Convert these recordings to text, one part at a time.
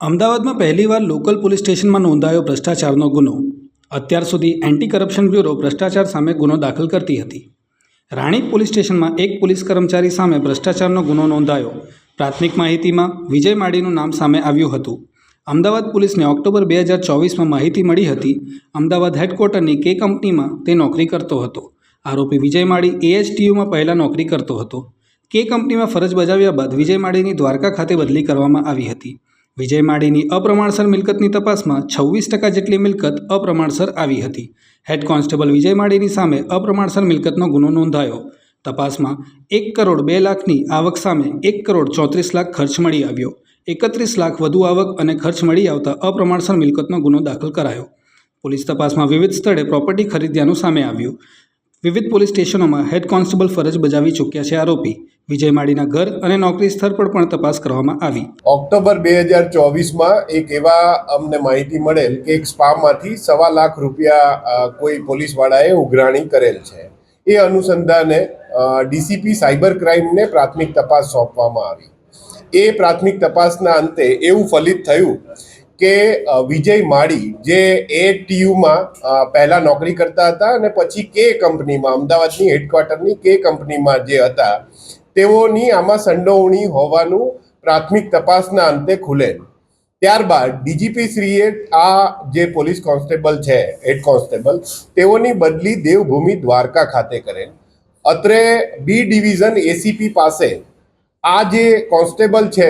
અમદાવાદમાં પહેલીવાર local police સ્ટેશનમાં નોંધાયો ભ્રષ્ટાચારનો ગુનો. અત્યાર સુધી એન્ટી કરપ્શન બ્યુરો ભ્રષ્ટાચાર સામે ગુનો દાખલ કરતી હતી. રાણીપ પોલીસ સ્ટેશનમાં એક પોલીસ કર્મચારી સામે ભ્રષ્ટાચારનો ગુનો નોંધાયો. પ્રાથમિક માહિતીમાં વિજય માળીનું નામ સામે આવ્યું હતું. અમદાવાદ પોલીસને ઓક્ટોબર 2024માં માહિતી મળી હતી. અમદાવાદ હેડક્વાર્ટરની કે કંપનીમાં તે નોકરી કરતો હતો. આરોપી વિજય માળી AHTUમાં પહેલાં નોકરી કરતો હતો. કે કંપનીમાં ફરજ બજાવ્યા બાદ વિજય માળીની દ્વારકા ખાતે બદલી કરવામાં આવી હતી. વિજય માળીની અપ્રમાણસર મિલકતની તપાસમાં 26% જેટલી મિલકત અપ્રમાણસર આવી હતી. હેડ કોન્સ્ટેબલ વિજય માળીની સામે અપ્રમાણસર મિલકતનો ગુનો નોંધાયો. તપાસમાં 1 કરોડ 2 લાખની આવક સામે 1 કરોડ 34 લાખ ખર્ચ મળી આવ્યો. 31 લાખ વધુ આવક અને ખર્ચ મળી આવતા અપ્રમાણસર મિલકતનો ગુનો દાખલ કરાયો. પોલીસ તપાસમાં વિવિધ સ્થળે પ્રોપર્ટી ખરીદ્યાનું સામે આવ્યું. વિવિધ પોલીસ સ્ટેશનોમાં હેડ કોન્સ્ટેબલ ફરજ બજાવી ચૂક્યા છે આરોપી. વિજય માળીના ઘર અને નોકરી સ્થળ પર પણ તપાસ કરવામાં આવી. ઓક્ટોબર 2024માં એક એવા અમને માહિતી મળેલ કે એક સ્પામાંથી ₹1.25 લાખ કોઈ પોલીસવાળાએ ઉઘરાણી કરેલ છે. એ અનુસંધાને ડીસીપી સાયબર ક્રાઇમને પ્રાથમિક તપાસ સોંપવામાં આવી. એ પ્રાથમિક તપાસના અંતે એવું ફલિત થયું કે વિજય માળી જે AHTUમાં પહેલાં નોકરી કરતા હતા અને પછી કે કંપનીમાં અમદાવાદની હેડક્વાર્ટરની કે કંપનીમાં જે હતા તેઓની આમાં સંડોવણી હોવાનું પ્રાથમિક તપાસના અંતે ખુલેલ. ત્યારબાદ ડીજીપી શ્રીએ આ જે પોલીસ કોન્સ્ટેબલ છે હેડ કોન્સ્ટેબલ તેઓની બદલી દેવભૂમિ દ્વારકા ખાતે કરેલ. અત્રે બી ડિવિઝન ACP પાસે આ જે કોન્સ્ટેબલ છે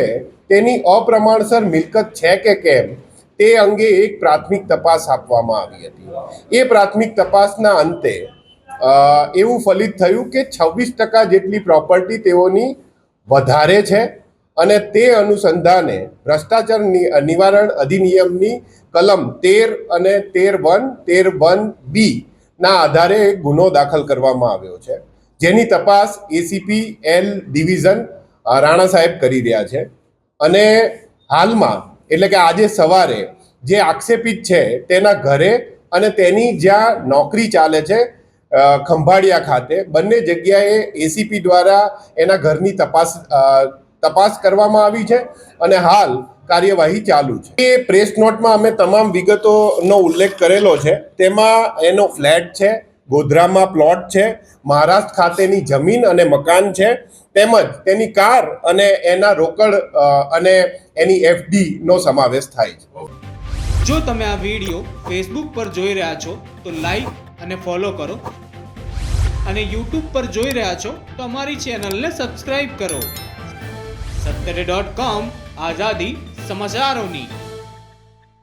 તેની અપ્રમાણસર મિલકત છે કે કેમ તે અંગે એક પ્રાથમિક તપાસ આપવામાં આવી હતી. એ પ્રાથમિક તપાસના અંતે એવું ફલિત થયું કે 26% જેટલી પ્રોપર્ટી તેઓની વધારે છે અને તે અનુસંધાને ભ્રષ્ટાચાર નિવારણ અધિનિયમની કલમ 13 અને 13(1)(13(1)(B) ના આધારે એક ગુનો દાખલ કરવામાં આવ્યો છે, જેની તપાસ ACP L ડિવિઝન રાણા સાહેબ કરી રહ્યા છે. અને હાલમાં એટલે કે આજે સવારે જે આક્ષેપિત છે તેના ઘરે અને તેની જ્યાં નોકરી ચાલે છે ખંભાળિયા ખાતે બંને જગ્યાએ ACP દ્વારા એના ઘરની તપાસ કરવામાં આવી છે અને હાલ કાર્યવાહી ચાલુ છે. એ પ્રેસ નોટમાં અમે તમામ વિગતોનો ઉલ્લેખ કરેલો છે. તેમાં એનો ફ્લેટ છે, ગોધરામાં પ્લોટ છે, મહારાષ્ટ્ર ખાતેની જમીન અને મકાન છે, તેમજ તેની કાર અને એના રોકડ અને એની FD નો સમાવેશ થાય છે. જો તમે આ વિડીયો ફેસબુક પર જોઈ રહ્યા છો તો લાઈક અને ફોલો કરો, અને યુટ્યુબ પર જોઈ રહ્યા છો તો અમારી ચેનલને સબસ્ક્રાઇબ કરો. સત્તરે.com આઝાદી સમાચારોની.